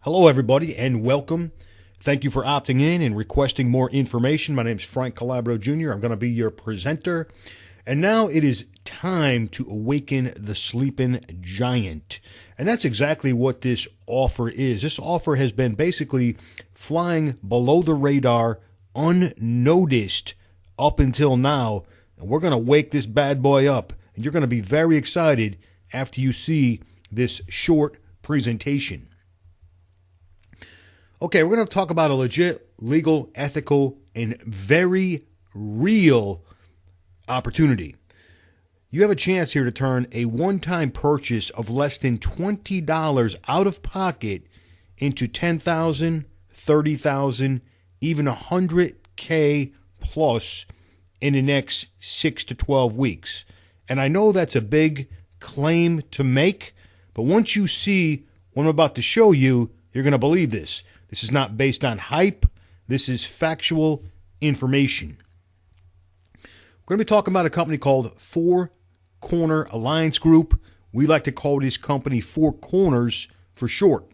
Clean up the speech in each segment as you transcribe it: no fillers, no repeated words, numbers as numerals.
Hello, everybody, and welcome. Thank you for opting in and requesting more information. My name is Frank Calabro Jr. I'm going to be your presenter. And now it is time to awaken the sleeping giant. And that's exactly what this offer is. This offer has been basically flying below the radar, unnoticed up until now. And we're going to wake this bad boy up. And you're going to be very excited after you see this short presentation. Okay, we're going to talk about a legit, legal, ethical, and very real opportunity. You have a chance here to turn a one-time purchase of less than $20 out of pocket into $10,000, $30,000, even $100K plus in the next 6 to 12 weeks. And I know that's a big claim to make, but once you see what I'm about to show you, you're going to believe this. This is not based on hype. This is factual information. We're going to be talking about a company called Four Corner Alliance Group. We like to call this company Four Corners for short.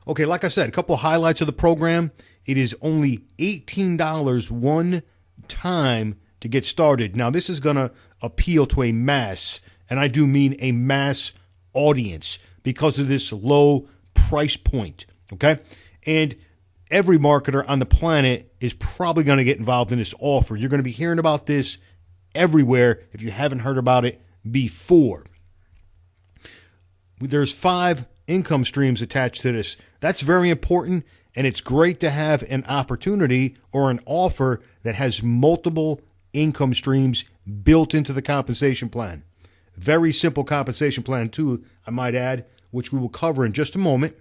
Okay, like I said, a couple of highlights of the program. It is only $18 one time to get started. Now, this is going to appeal to a mass, and I do mean a mass audience because of this low price point. Okay, and every marketer on the planet is probably going to get involved in this offer. You're going to be hearing about this everywhere if you haven't heard about it before. There's 5 income streams attached to this. That's very important, and it's great to have an opportunity or an offer that has multiple income streams built into the compensation plan. Very simple compensation plan, too, I might add, which we will cover in just a moment.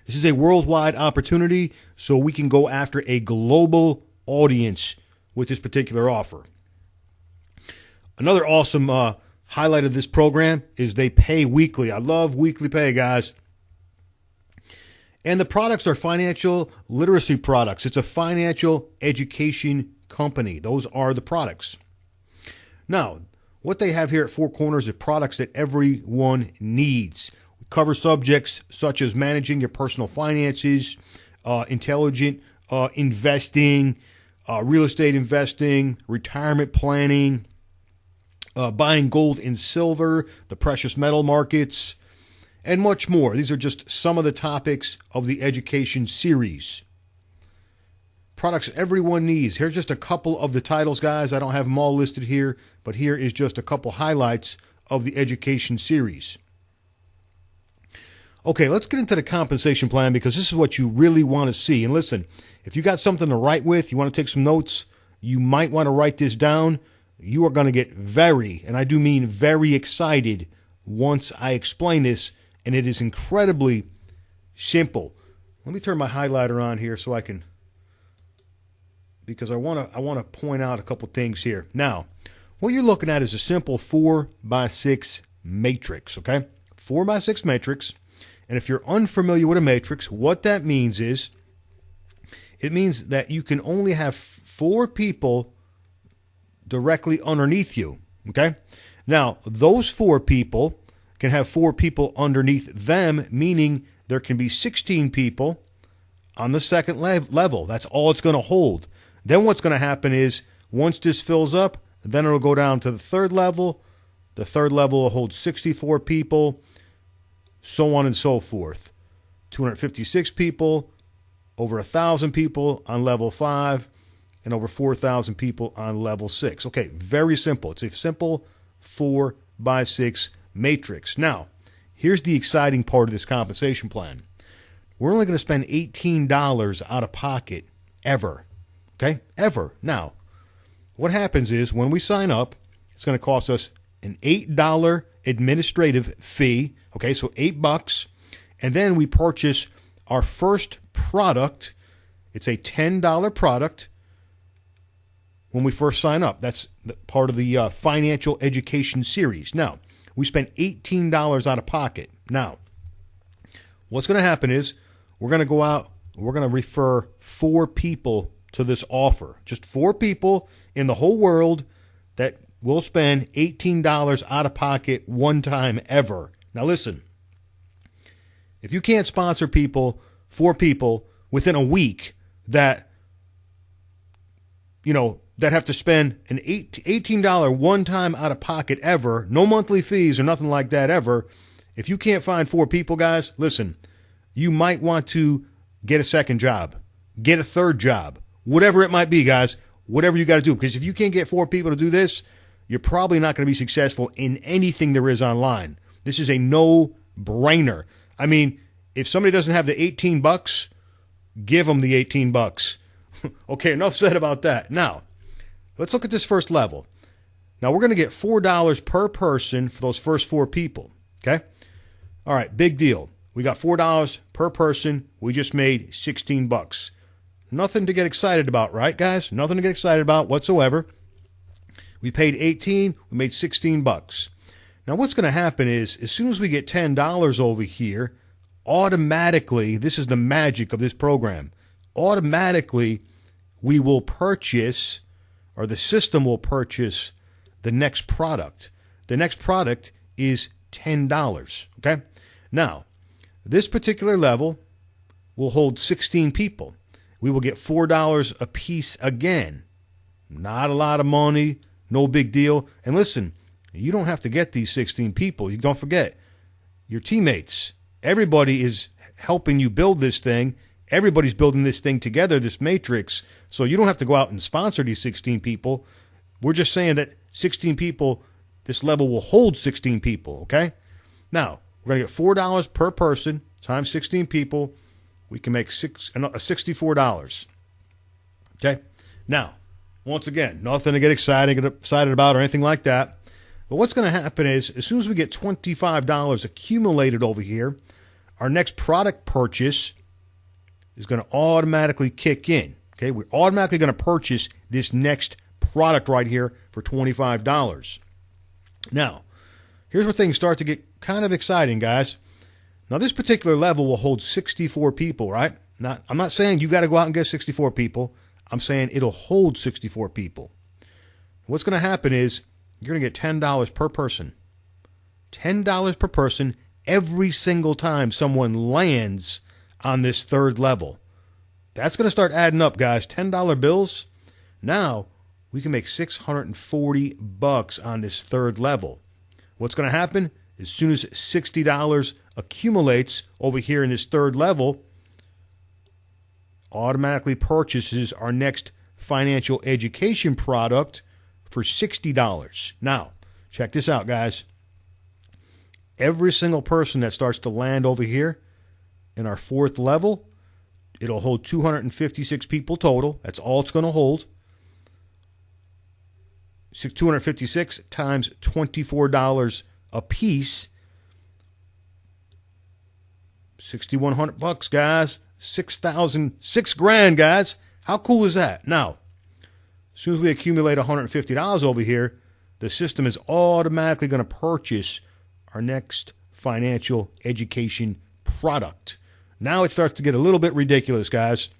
This is a worldwide opportunity, so we can go after a global audience with this particular offer. Another awesome highlight of this program is they pay weekly. I love weekly pay, guys. And the products are financial literacy products. It's a financial education company. Those are the products. Now, what they have here at Four Corners are products that everyone needs. Cover subjects such as managing your personal finances, intelligent investing, real estate investing, retirement planning, buying gold and silver, the precious metal markets, and much more. These are just some of the topics of the education series. Products everyone needs. Here's just a couple of the titles, guys. I don't have them all listed here, but here is just a couple highlights of the education series. Okay, let's get into the compensation plan because this is what you really want to see. And listen, if you got something to write with, you want to take some notes, you might want to write this down. You are going to get very, and I do mean very excited once I explain this, and it is incredibly simple. Let me turn my highlighter on here so I can, because I want to point out a couple things here. Now, what you're looking at is a simple 4x6 matrix, okay? 4x6 matrix. And if you're unfamiliar with a matrix, what that means is it means that you can only have 4 people directly underneath you, okay? Now, those 4 people can have 4 people underneath them, meaning there can be 16 people on the second level. That's all it's going to hold. Then what's going to happen is once this fills up, then it'll go down to the third level. The third level will hold 64 people. So on and so forth. 256 people, over 1,000 people on level 5, and over 4,000 people on level 6. Okay, very simple. It's a simple 4x6 matrix. Now, here's the exciting part of this compensation plan. We're only going to spend $18 out of pocket ever. Okay, ever. Now, what happens is when we sign up, it's going to cost us an $8 administrative fee. Okay, so $8, and then we purchase our first product. It's a $10 product when we first sign up. That's part of the financial education series. Now, we spent $18 out of pocket. Now, what's going to happen is we're going to go out, we're going to refer 4 people to this offer. Just 4 people in the whole world that will spend $18 out of pocket one time ever. Now listen, If you can't sponsor people, 4 people within a week that, that have to spend an $18 one-time out-of-pocket ever, no monthly fees or nothing like that ever, if you can't find 4 people, guys, listen, you might want to get a second job, get a third job, whatever it might be, guys, whatever you got to do. Because if you can't get 4 people to do this, you're probably not going to be successful in anything there is online. This is a no-brainer. I mean, if somebody doesn't have the $18, give them the $18. Okay, enough said about that. Now, let's look at this first level. Now, we're going to get $4 per person for those first 4 people, okay? All right, big deal. We got $4 per person. We just made $16. Nothing to get excited about, right, guys? Nothing to get excited about whatsoever. We paid $18. We made $16. Now, what's going to happen is, as soon as we get $10 over here, automatically, this is the magic of this program, automatically we will purchase, or the system will purchase, the next product. The next product is $10, okay? Now, this particular level will hold 16 people. We will get $4 a piece again. Not a lot of money, no big deal. And listen, you don't have to get these 16 people. You don't forget, your teammates, everybody is helping you build this thing. Everybody's building this thing together, this matrix. So you don't have to go out and sponsor these 16 people. We're just saying that 16 people, this level will hold 16 people, okay? Now, we're going to get $4 per person times 16 people. We can make $64. Okay? Now, once again, nothing to get excited about or anything like that. But what's going to happen is, as soon as we get $25 accumulated over here, our next product purchase is going to automatically kick in. Okay? We're automatically going to purchase this next product right here for $25. Now, here's where things start to get kind of exciting, guys. Now, this particular level will hold 64 people, right? Now, I'm not saying you got to go out and get 64 people. I'm saying it'll hold 64 people. What's going to happen is you're going to get $10 per person. $10 per person every single time someone lands on this third level. That's going to start adding up, guys. $10 bills. Now, we can make $640 on this third level. What's going to happen? As soon as $60 accumulates over here in this third level, automatically purchases our next financial education product for $60. Now, check this out, guys. Every single person that starts to land over here in our fourth level, it'll hold 256 people total. That's all it's going to hold. 256 times $24 a piece. $6,100, guys. $6,000, guys. How cool is that? Now, as soon as we accumulate $150 over here, the system is automatically going to purchase our next financial education product. Now it starts to get a little bit ridiculous, guys.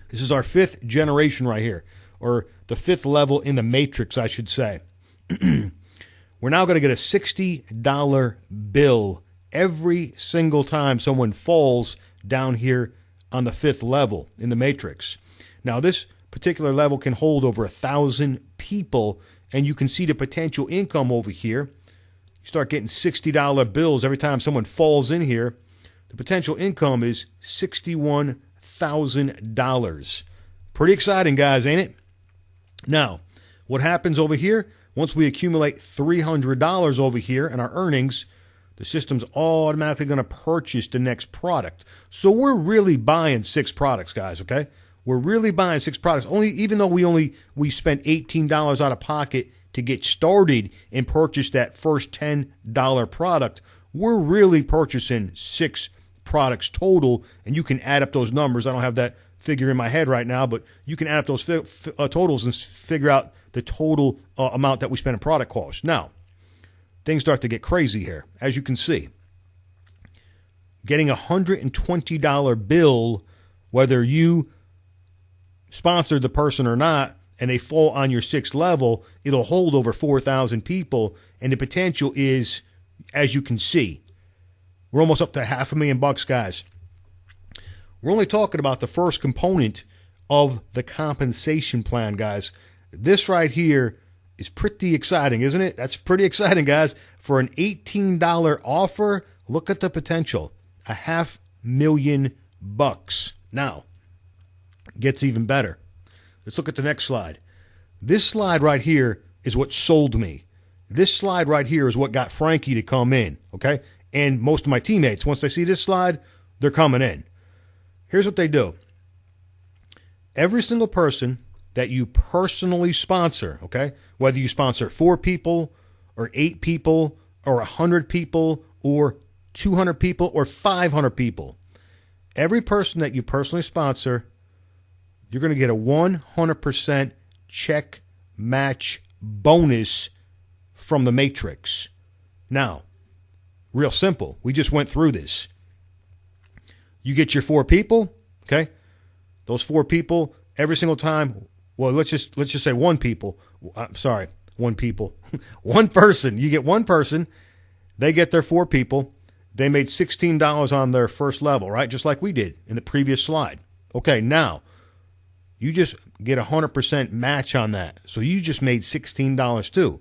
This is our 5th generation right here, or the 5th level in the matrix, I should say. We're now going to get a $60 bill every single time someone falls down here on the 5th level in the matrix. Now, this particular level can hold over 1,000 people, and you can see the potential income over here. You start getting $60 bills every time someone falls in here. The potential income is $61,000. Pretty exciting, guys, ain't it? Now, what happens over here? Once we accumulate $300 over here in our earnings, the system's automatically going to purchase the next product. So we're really buying 6 products, guys, okay? We're really buying 6 products. Even though we spent $18 out of pocket to get started and purchase that first $10 product, we're really purchasing 6 products total, and you can add up those numbers. I don't have that figure in my head right now, but you can add up those totals and figure out the total amount that we spent in product cost. Now, things start to get crazy here, as you can see. Getting a $120 bill, whether you sponsored the person or not, and they fall on your 6th level, it'll hold over 4,000 people, and the potential is, as you can see, We're almost up to $500,000, guys. We're only talking about the first component of the compensation plan, guys. This right here is pretty exciting, isn't it? That's pretty exciting, guys. For an $18 offer, look at the potential. $500,000. Now, it gets even better. Let's look at the next slide. This slide right here is what sold me. This slide right here is what got Frankie to come in, okay? And most of my teammates, once they see this slide, they're coming in. Here's what they do. Every single person that you personally sponsor, okay, whether you sponsor 4 people or 8 people or 100 people or 200 people or 500 people, every person that you personally sponsor, you're going to get a 100% check match bonus from the matrix. Now, real simple. We just went through this. You get your 4 people, okay? Those 4 people every single time. Well, let's just say 1 people. I'm sorry, 1 people. 1 person. You get 1 person. They get their 4 people. They made $16 on their first level, right? Just like we did in the previous slide. Okay, now you just get 100% match on that. So you just made $16 too.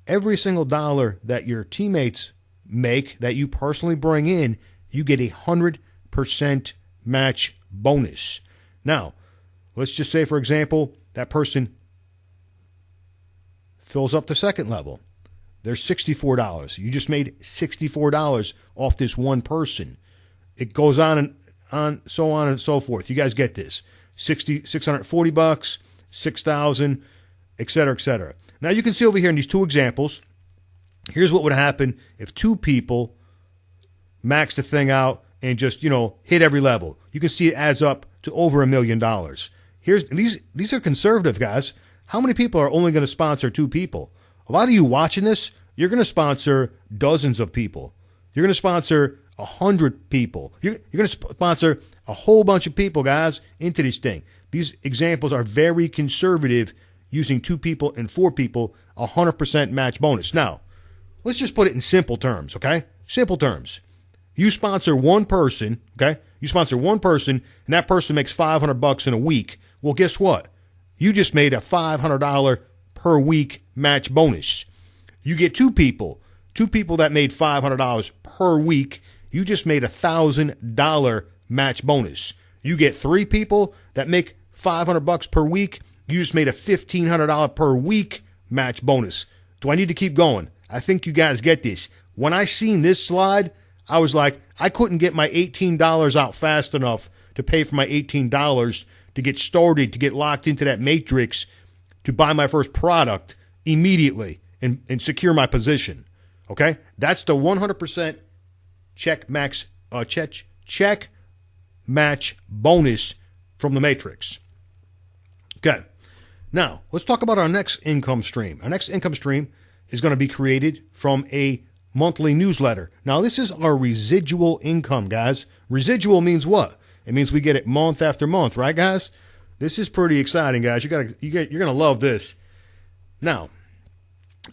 Every single dollar that your teammates make that you personally bring in, you get 100% match bonus. Now, let's just say, for example, that person fills up the second level. There's $64. You just made $64 off this 1 person. It goes on and so forth. You guys get this. $640, $6,000, et cetera, et cetera. Now you can see over here in these 2 examples, here's what would happen if 2 people max the thing out and just, hit every level. You can see it adds up to over $1 million. These are conservative, guys. How many people are only going to sponsor 2 people? A lot of you watching this, you're going to sponsor dozens of people. You're going to sponsor 100 people. You're going to sponsor a whole bunch of people, guys, into this thing. These examples are very conservative, using 2 people and 4 people, 100% match bonus. Now, let's just put it in simple terms, okay? Simple terms. You sponsor 1 person, okay? You sponsor 1 person, and that person makes $500 in a week. Well, guess what? You just made a $500 per week match bonus. You get 2 people that made $500 per week. You just made a $1,000 match bonus. You get 3 people that make $500 per week. You just made a $1,500 per week match bonus. Do I need to keep going? I think you guys get this. When I seen this slide, I was like, I couldn't get my $18 out fast enough to pay for my $18 to get started, to get locked into that matrix, to buy my first product immediately and secure my position. Okay? That's the 100% check match bonus from the matrix. Okay. Now, let's talk about our next income stream. Our next income stream is going to be created from a monthly newsletter. Now, this is our residual income, guys. Residual means what? It means we get it month after month, right, guys? This is pretty exciting, guys. You're going to love this. Now,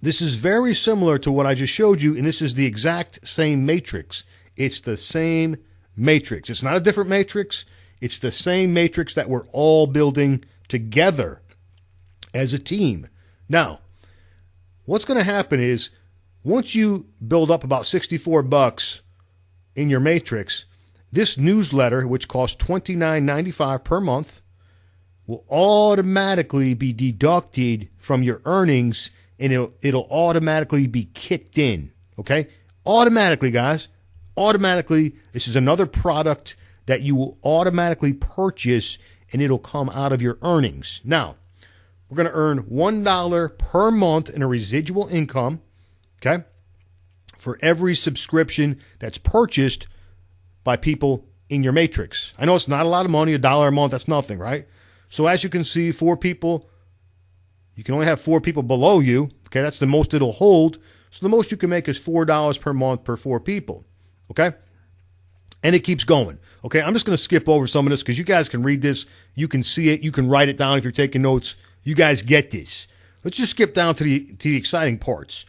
this is very similar to what I just showed you, and this is the exact same matrix. It's the same matrix. It's not a different matrix. It's the same matrix that we're all building together as a team. Now, what's going to happen is once you build up about $64 in your matrix, this newsletter, which costs $29.95 per month, will automatically be deducted from your earnings, and it'll automatically be kicked in. Okay? Automatically, guys. Automatically. This is another product that you will automatically purchase, and it'll come out of your earnings. Now, we're going to earn $1 per month in a residual income, okay, for every subscription that's purchased by people in your matrix. I know it's not a lot of money, $1 a month, that's nothing, right? So as you can see, 4 people, you can only have 4 people below you, okay? That's the most it'll hold. So the most you can make is $4 per month per 4 people, okay? And it keeps going. Okay, I'm just going to skip over some of this because you guys can read this. You can see it. You can write it down if you're taking notes. You guys get this. Let's just skip down to the exciting parts.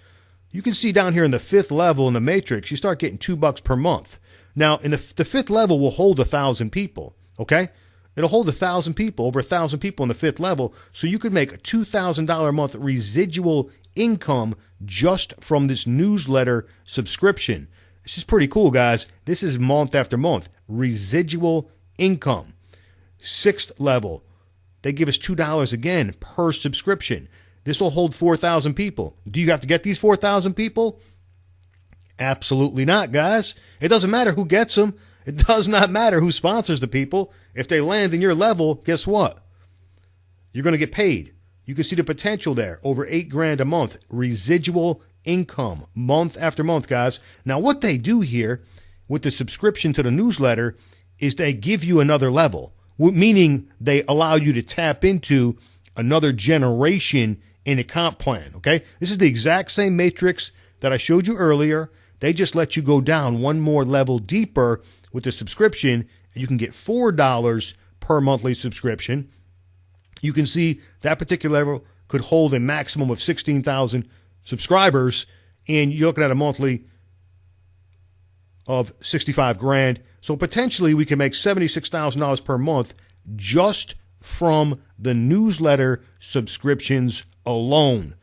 you can see down here in the 5th level in the matrix, you start getting $2 per month. Now, in the 5th level will hold 1,000 people, okay? It'll hold 1,000 people, over 1,000 people in the 5th level, so you could make a $2,000 a month residual income just from this newsletter subscription. This is pretty cool, guys. This is month after month. Residual income. 6th level, they give us $2 again per subscription. This will hold 4,000 people. Do you have to get these 4,000 people? Absolutely not, guys. It doesn't matter who gets them. It does not matter who sponsors the people. If they land in your level, guess what? You're going to get paid. You can see the potential there. Over $8,000 a month. Residual income. Month after month, guys. Now, what they do here with the subscription to the newsletter is they give you another level, meaning they allow you to tap into another generation in a comp plan, okay? This is the exact same matrix that I showed you earlier. They just let you go down one more level deeper with the subscription, and you can get $4 per monthly subscription. You can see that particular level could hold a maximum of 16,000 subscribers, and you're looking at a monthly of $65,000. So potentially we can make $76,000 per month just from the newsletter subscriptions alone.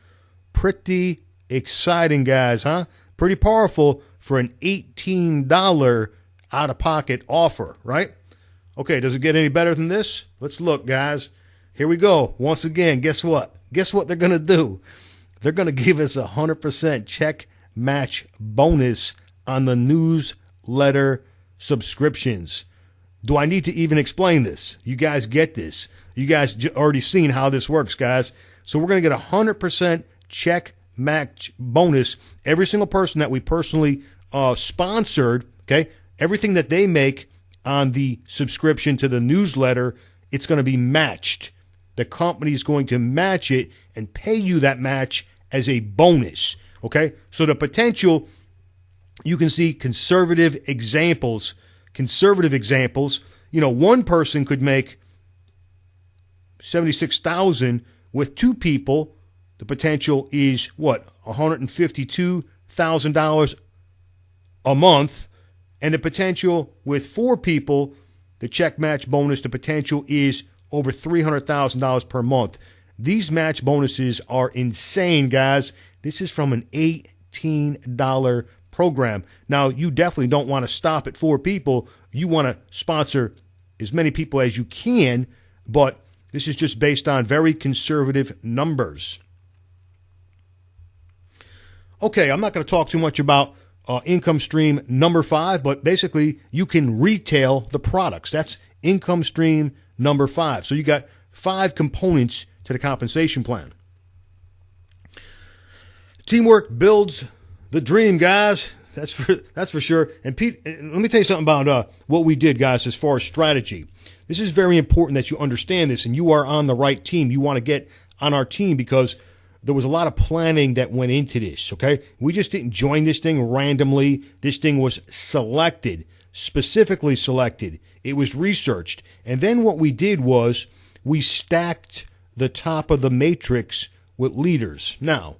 Pretty exciting, guys, huh? Pretty powerful for an $18 out-of-pocket offer, right? Okay, does it get any better than this? Let's look, guys. Here we go. Once again, guess what? Guess what they're going to do? They're going to give us a 100% check match bonus on the newsletter subscriptions. Do I need to even explain this? You guys get this. You guys already seen how this works, guys. So we're going to get a 100% check match bonus. Every single person that we personally sponsored, okay, everything that they make on the subscription to the newsletter, it's going to be matched. The company is going to match it and pay you that match as a bonus, okay? So the potential, you can see conservative examples. You know, one person could make $76,000 with 2 people. The potential is what? $152,000 a month. And the potential with 4 people, the check match bonus, the potential is over $300,000 per month. These match bonuses are insane, guys. This is from an $18 program. Now, you definitely don't want to stop at 4 people. You want to sponsor as many people as you can, but this is just based on very conservative numbers. Okay, I'm not going to talk too much about income stream number 5, but basically you can retail the products. That's income stream number 5. So you got 5 components to the compensation plan. Teamwork builds the dream, guys. That's for sure. And Pete, let me tell you something about what we did, guys, as far as strategy. This is very important that you understand this, and you are on the right team. You want to get on our team because there was a lot of planning that went into this, okay? We just didn't join this thing randomly. This thing was selected, specifically selected. It was researched. And then what we did was we stacked the top of the matrix with leaders. Now,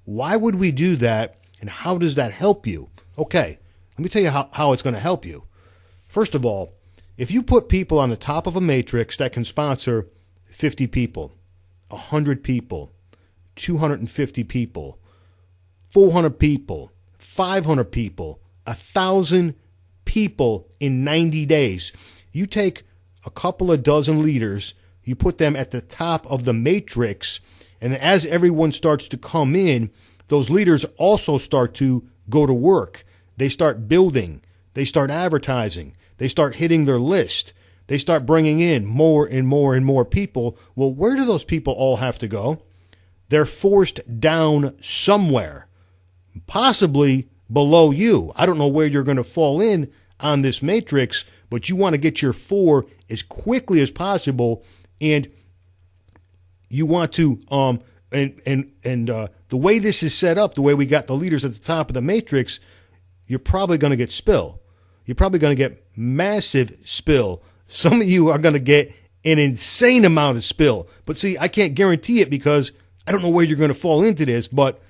why would we do that, and how does that help you? Okay, let me tell you how it's going to help you. First of all, if you put people on the top of a matrix that can sponsor 50 people, 100 people, 250 people, 400 people, 500 people, 1,000 people in 90 days, you take a couple of dozen leaders, you put them at the top of the matrix, and as everyone starts to come in, those leaders also start to go to work. They start building. They start advertising. They start hitting their list. They start bringing in more and more and more people. Well, where do those people all have to go? They're forced down somewhere, possibly below you. I don't know where you're going to fall in on this matrix, but you want to get your 4 as quickly as possible, and you want to the way this is set up, the way we got the leaders at the top of the matrix, you're probably going to get spill. You're probably going to get massive spill. Some of you are going to get an insane amount of spill. But see, I can't guarantee it because I don't know where you're going to fall into this, but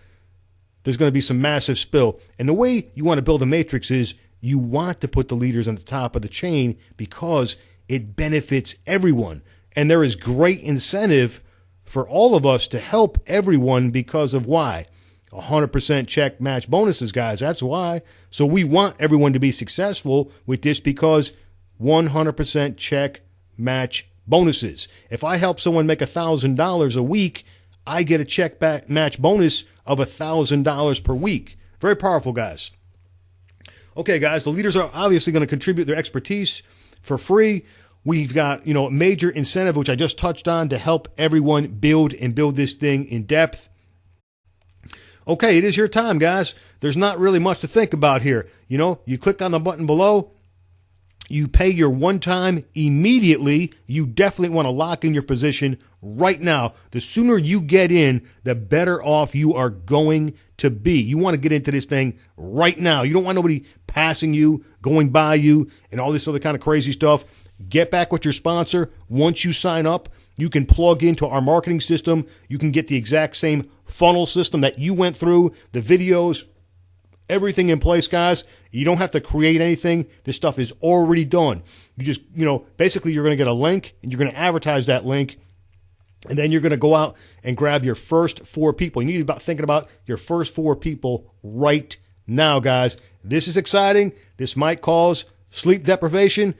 there's going to be some massive spill. And the way you want to build a matrix is you want to put the leaders on the top of the chain because it benefits everyone. And there is great incentive for all of us to help everyone because of why? 100% check match bonuses, guys. That's why. So we want everyone to be successful with this because 100% check match bonuses. If I help someone make $1,000 a week, I get a check back match bonus of $1,000 per week. Very powerful, guys. Okay, guys, the leaders are obviously going to contribute their expertise for free. We've got, a major incentive, which I just touched on, to help everyone build this thing in depth. Okay, it is your time, guys. There's not really much to think about here. You click on the button below. You pay your one time immediately. You definitely want to lock in your position right now. The sooner you get in, the better off you are going to be. You want to get into this thing right now. You don't want nobody passing you, going by you, and all this other kind of crazy stuff. Get back with your sponsor. Once you sign up, you can plug into our marketing system. You can get the exact same funnel system that you went through, the videos, everything in place, guys. You don't have to create anything. This stuff is already done. You just, basically you're going to get a link and you're going to advertise that link. And then you're going to go out and grab your first 4 people. You need to be thinking about your first 4 people right now, guys. This is exciting. This might cause sleep deprivation.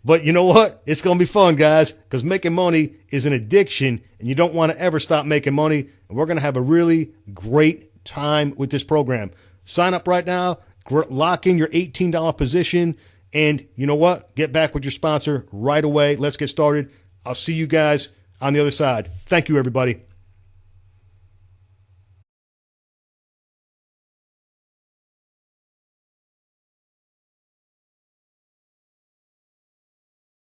But you know what? It's going to be fun, guys, because making money is an addiction, and you don't want to ever stop making money. And we're going to have a really great time with this program. Sign up right now, lock in your $18 position, and you know what? Get back with your sponsor right away. Let's get started. I'll see you guys on the other side. Thank you, everybody.